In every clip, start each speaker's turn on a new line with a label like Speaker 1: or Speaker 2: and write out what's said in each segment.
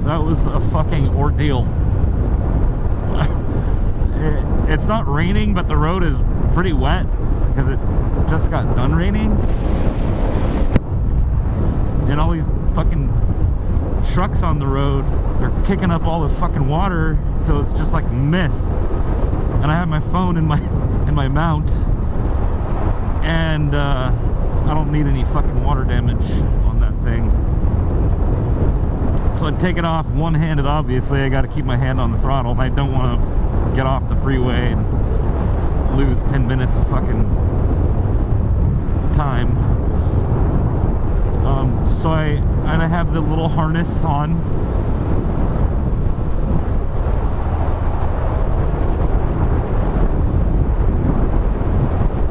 Speaker 1: that was a fucking ordeal. It's not raining, but the road is pretty wet because it just got done raining. And all these fucking trucks on the road, they're kicking up all the fucking water, so it's just like mist. And I have my phone in my mount, and I don't need any fucking water damage on that thing. So I take it off one-handed. Obviously, I got to keep my hand on the throttle. I don't want to get off the freeway and lose 10 minutes of fucking time. So I have the little harness on.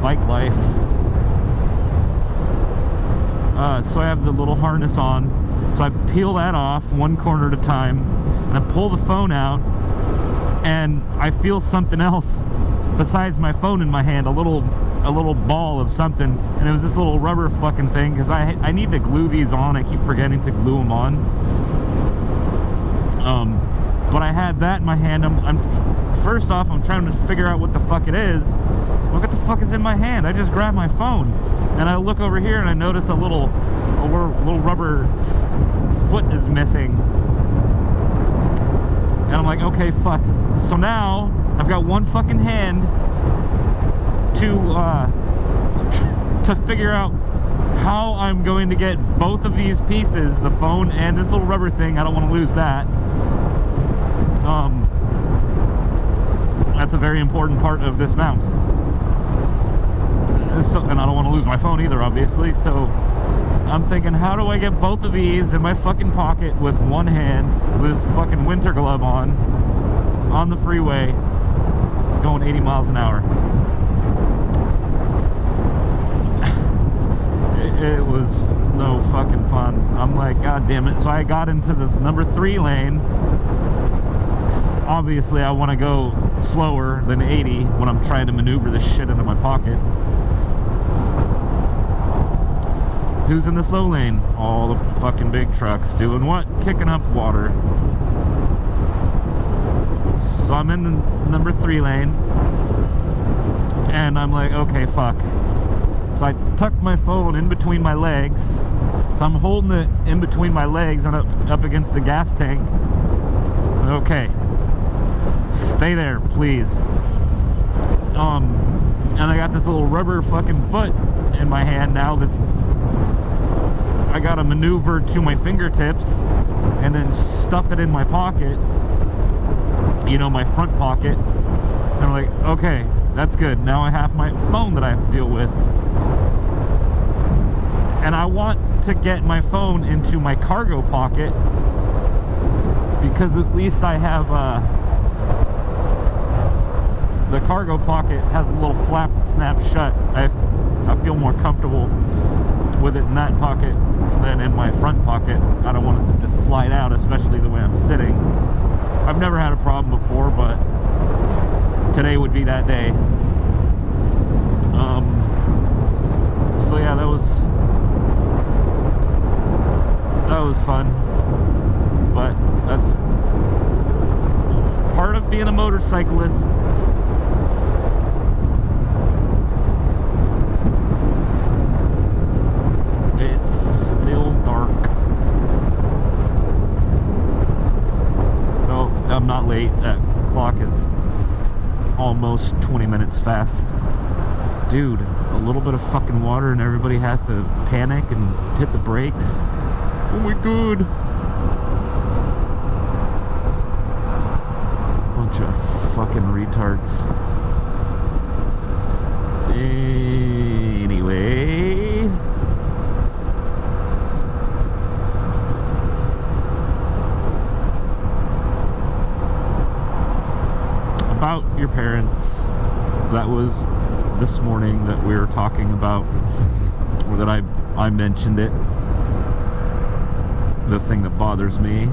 Speaker 1: Bike life. So I have the little harness on. So I peel that off one corner at a time, and I pull the phone out, and I feel something else besides my phone in my hand, a little ball of something, and it was this little rubber fucking thing, because I need to glue these on. I keep forgetting to glue them on. But I had that in my hand. First off, I'm trying to figure out what the fuck it is. What the fuck is in my hand? I just grabbed my phone, and I look over here and I notice a little rubber foot is missing. And I'm like, okay, fuck. So now I've got one fucking hand to figure out how I'm going to get both of these pieces, the phone and this little rubber thing. I don't want to lose that. That's a very important part of this mount. So, and I don't want to lose my phone either, obviously. So I'm thinking, how do I get both of these in my fucking pocket with one hand, with this fucking winter glove on the freeway, going 80 miles an hour? It was no fucking fun. I'm like, god damn it. So I got into the number 3 lane. Obviously, I want to go slower than 80 when I'm trying to maneuver this shit into my pocket. Who's in the slow lane? All the fucking big trucks. Doing what? Kicking up water. So I'm in the number 3 lane, and I'm like, okay, fuck. So I tuck my phone in between my legs. So I'm holding it in between my legs and up against the gas tank. Okay. Stay there, please. And I got this little rubber fucking foot in my hand now that's... I gotta maneuver to my fingertips and then stuff it in my pocket. You know, my front pocket. And I'm like, okay, that's good. Now I have my phone that I have to deal with. And I want to get my phone into my cargo pocket, because at least I have the cargo pocket has a little flap that snaps shut. I feel more comfortable with it in that pocket than in my front pocket. I don't want it to just slide out, especially the way I'm sitting. I've never had a problem before, but today would be that day. So yeah, that was fun, but that's part of being a motorcyclist. It's still dark. No, I'm not late. That clock is almost 20 minutes fast. Dude, a little bit of fucking water and everybody has to panic and hit the brakes. Oh my god. Bunch of fucking retards. Anyway. About your parents. That was this morning that we were talking about, or that I mentioned it. The thing that bothers me,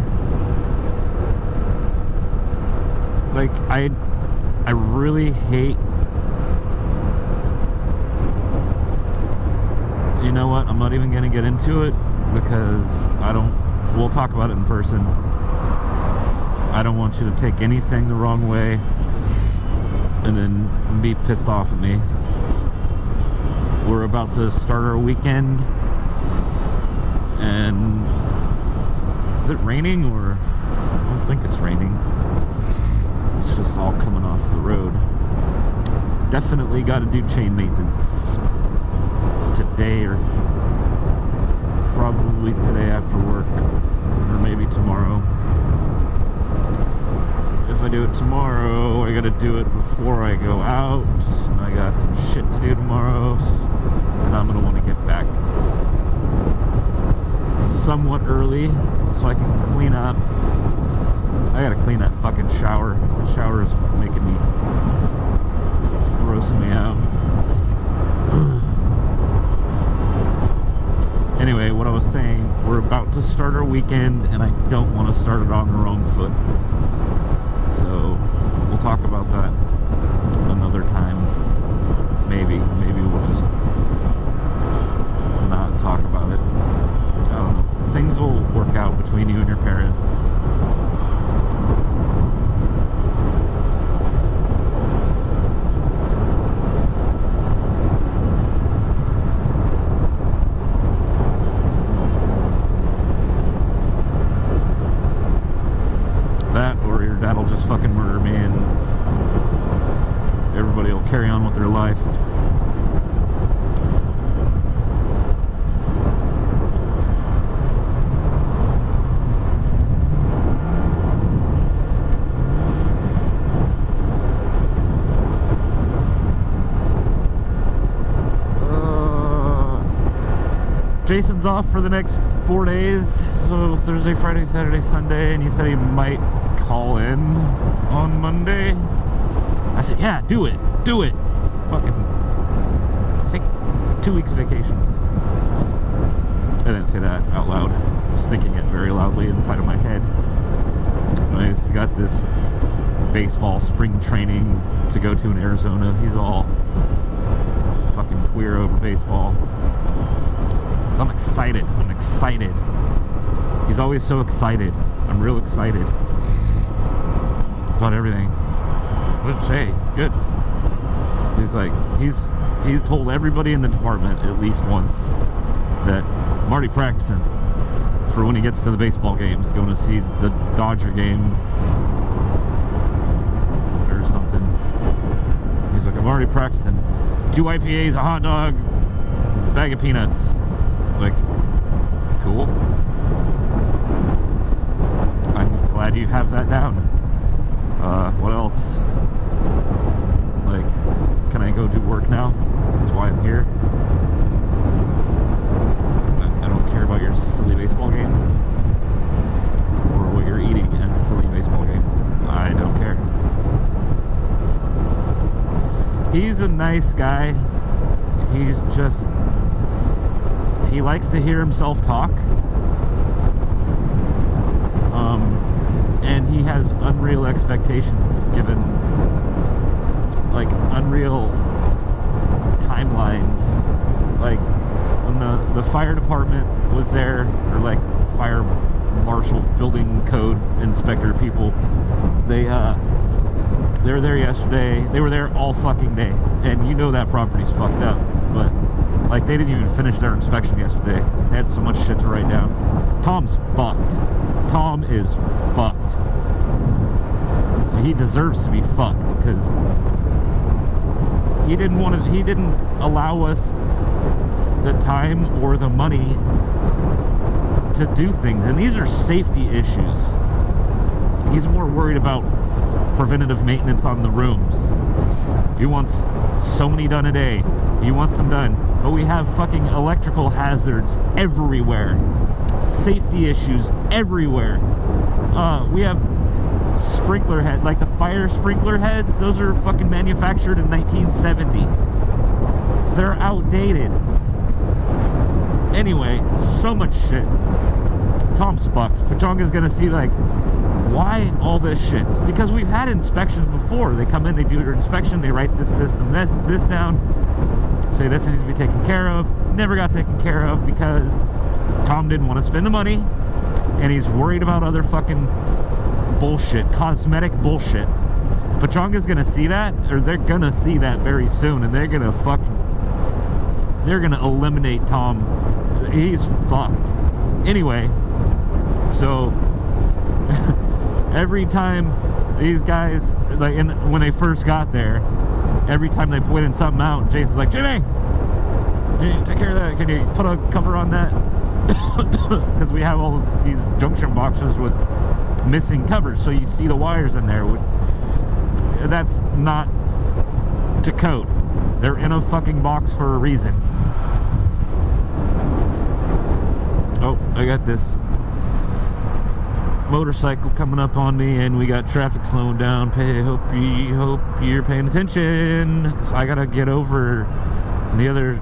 Speaker 1: like, I really hate, you know what, I'm not even gonna get into it, because we'll talk about it in person. I don't want you to take anything the wrong way and then be pissed off at me. We're about to start our weekend, and is it raining? Or I don't think it's raining. It's just all coming off the road. Definitely got to do chain maintenance today, or probably today after work, or maybe tomorrow. If I do it tomorrow, I gotta do it before I go out. And I got some shit to do tomorrow, and I'm gonna want to get back somewhat early so I can clean up. I gotta clean that fucking shower. The shower is making me, grossing me out. Anyway, what I was saying, we're about to start our weekend, and I don't want to start it on the wrong foot. So we'll talk about that another time. Maybe we'll just not talk about it. I don't know. Things will work out between you and your parents. That'll just fucking murder me, and everybody will carry on with their life. Jason's off for the next 4 days, so Thursday, Friday, Saturday, Sunday, and he said he might call in on Monday. I said, yeah, do it. Fucking take 2 weeks vacation. I didn't say that out loud. I was thinking it very loudly inside of my head. He's got this baseball spring training to go to in Arizona. He's all fucking queer over baseball. I'm excited. He's always so excited. I'm real excited about everything. What did say? Good. He's like, he's told everybody in the department at least once that I'm already practicing for when he gets to the baseball games, going to see the Dodger game or something. He's like, I'm already practicing. 2 IPAs, a hot dog, bag of peanuts. Like, cool. I'm glad you have that down. What else? Like, can I go do work now? That's why I'm here. I don't care about your silly baseball game or what you're eating at the silly baseball game. I don't care. He's a nice guy. He's just, he likes to hear himself talk. And he has unreal expectations, given like unreal timelines. Like when the fire department was there, or like fire marshal, building code inspector people, they were there yesterday. They were there all fucking day, and you know that property's fucked up. But like, they didn't even finish their inspection yesterday. They had so much shit to write down. Tom's fucked. Tom is fucked. He deserves to be fucked, because he didn't allow us the time or the money to do things. And these are safety issues. He's more worried about preventative maintenance on the rooms. He wants so many done a day. He wants them done. But we have fucking electrical hazards everywhere. Safety issues everywhere. We have sprinkler heads, like the fire sprinkler heads. Those are fucking manufactured in 1970. They're outdated. Anyway, so much shit. Tom's fucked. Pachonga's gonna see, like, why all this shit? Because we've had inspections before. They come in, they do their inspection, they write this, and this down, say this needs to be taken care of. Never got taken care of because Tom didn't want to spend the money, and he's worried about other fucking bullshit, cosmetic bullshit. Pechanga's gonna see that, or they're gonna see that very soon, and they're gonna eliminate Tom. He's fucked. Anyway, so every time these guys, like, when they first got there, every time they pointed something out, Jason's like, Jimmy, can you take care of that? Can you put a cover on that? Because we have all these junction boxes with missing covers, so you see the wires in there. That's not to coat. They're in a fucking box for a reason. Oh, I got this motorcycle coming up on me, and we got traffic slowing down. Hope you're paying attention. I gotta get over the other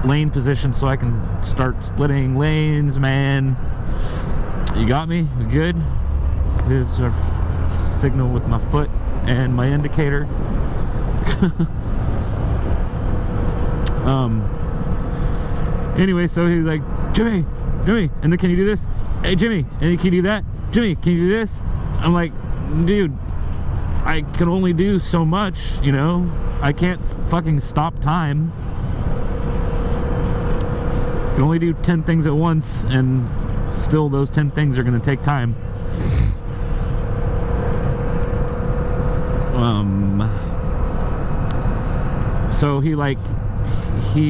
Speaker 1: lane position so I can start splitting lanes, man. You got me? You good? Here's a signal with my foot and my indicator. Anyway, so he's like, Jimmy, and then can you do this? Hey, Jimmy, and then can you do that? Jimmy, can you do this? I'm like, dude, I can only do so much, you know? I can't fucking stop time. I can only do 10 things at once, and still those 10 things are gonna take time. So he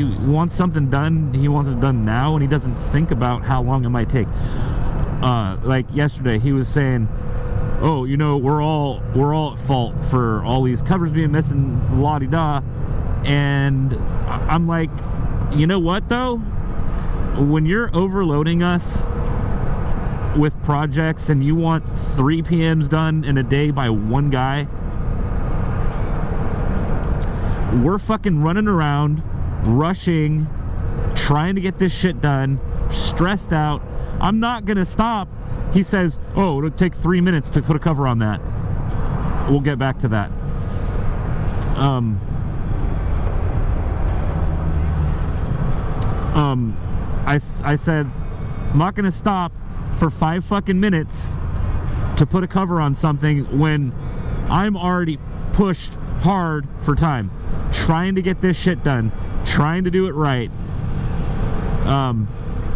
Speaker 1: wants something done, he wants it done now, and he doesn't think about how long it might take. Like yesterday, he was saying, oh, you know, we're all at fault for all these covers being missing, la-di-da. And I'm like, you know what though? When you're overloading us with projects and you want 3 PMs done in a day by one guy, we're fucking running around, rushing, trying to get this shit done, stressed out. I'm not gonna stop. He says, oh, it'll take 3 minutes to put a cover on that. We'll get back to that. I said, I'm not gonna stop for 5 fucking minutes to put a cover on something when I'm already pushed hard for time, trying to get this shit done, trying to do it right.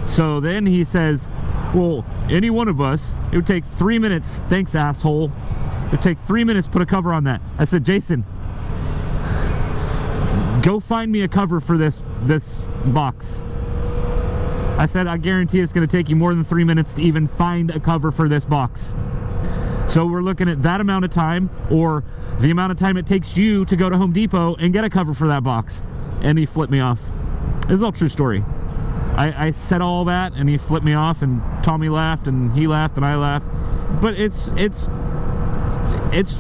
Speaker 1: So then he says, well, any one of us, it would take 3 minutes. Thanks, asshole. It would take 3 minutes to put a cover on that. I said, Jason, go find me a cover for this box. I said, I guarantee it's going to take you more than 3 minutes to even find a cover for this box. So we're looking at that amount of time, or the amount of time it takes you to go to Home Depot and get a cover for that box. And he flipped me off. This is all true story. I said all that, and he flipped me off, and Tommy laughed, and he laughed, and I laughed. But it's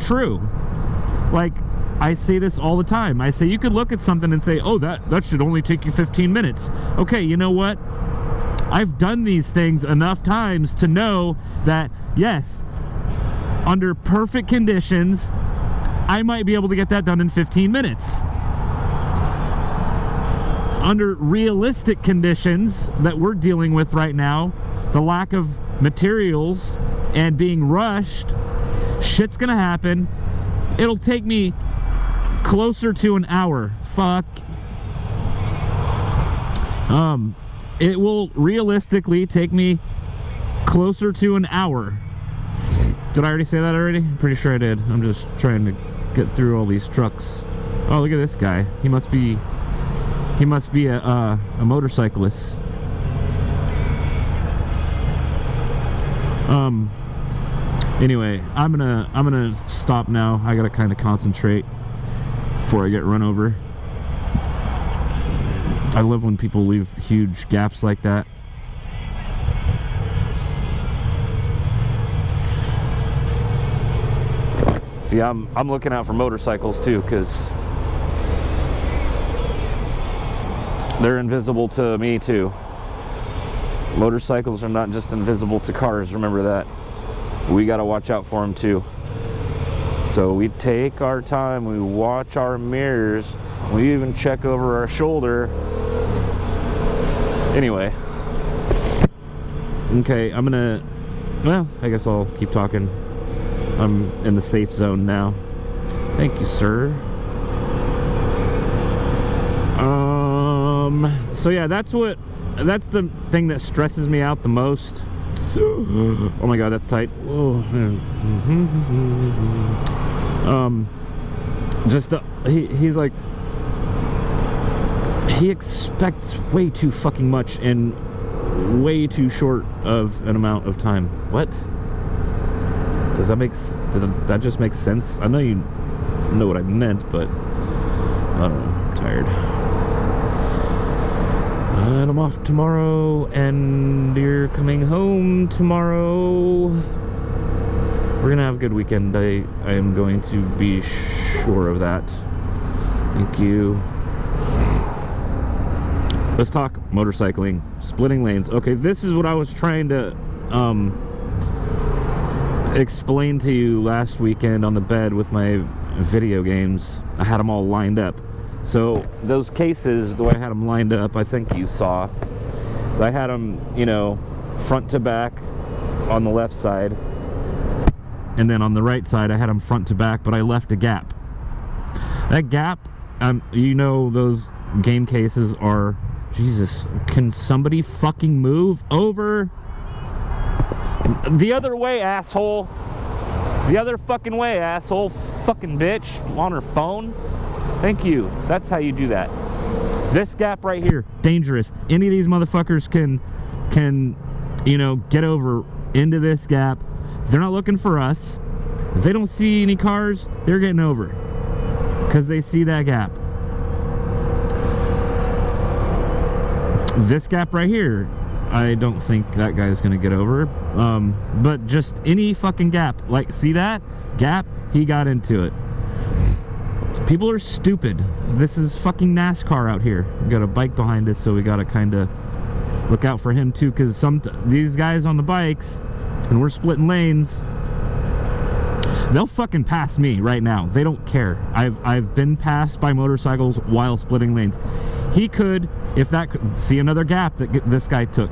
Speaker 1: true. Like, I say this all the time. I say, you could look at something and say, oh, that should only take you 15 minutes. Okay, you know what? I've done these things enough times to know that, yes, under perfect conditions, I might be able to get that done in 15 minutes. Under realistic conditions that we're dealing with right now, the lack of materials and being rushed, shit's gonna happen. It'll take me closer to an hour. Fuck. It will realistically take me closer to an hour. Did I already say that already? I'm pretty sure I did. I'm just trying to get through all these trucks. Oh, look at this guy. He must be a motorcyclist. Anyway, I'm gonna stop now. I gotta kind of concentrate before I get run over. I love when people leave huge gaps like that. See, I'm looking out for motorcycles too, because they're invisible to me too. Motorcycles are not just invisible to cars, remember that. We gotta watch out for them too. So we take our time, we watch our mirrors, we even check over our shoulder. Anyway. Okay, well, I guess I'll keep talking. I'm in the safe zone now. Thank you, sir. So yeah, that's the thing that stresses me out the most. So, oh my god, that's tight. He's like, he expects way too fucking much in way too short of an amount of time. What? Does that just make sense? I know you know what I meant, but I don't know. I'm tired. And I'm off tomorrow, and you're coming home tomorrow. We're gonna have a good weekend. I am going to be sure of that. Thank you. Let's talk motorcycling, splitting lanes. Okay, this is what I was trying to explain to you last weekend on the bed with my video games. I had them all lined up. So those cases, the way I had them lined up, I think you saw. So I had them, you know, front to back on the left side, and then on the right side I had them front to back, but I left a gap. That gap, you know, those game cases are, Jesus, can somebody fucking move over? The other way, asshole. The other fucking way, asshole. Fucking bitch on her phone. Thank you. That's how you do that. This gap right here, dangerous. Any of these motherfuckers can, you know, get over into this gap. They're not looking for us. If they don't see any cars, they're getting over because they see that gap. This gap right here, I don't think that guy's gonna get over. But just any fucking gap, like, see that gap? He got into it. People are stupid. This is fucking NASCAR out here. We got a bike behind us, so we gotta kind of look out for him too, because these guys on the bikes, and we're splitting lanes, they'll fucking pass me right now. They don't care. I've been passed by motorcycles while splitting lanes. He could, if that could, see another gap that this guy took.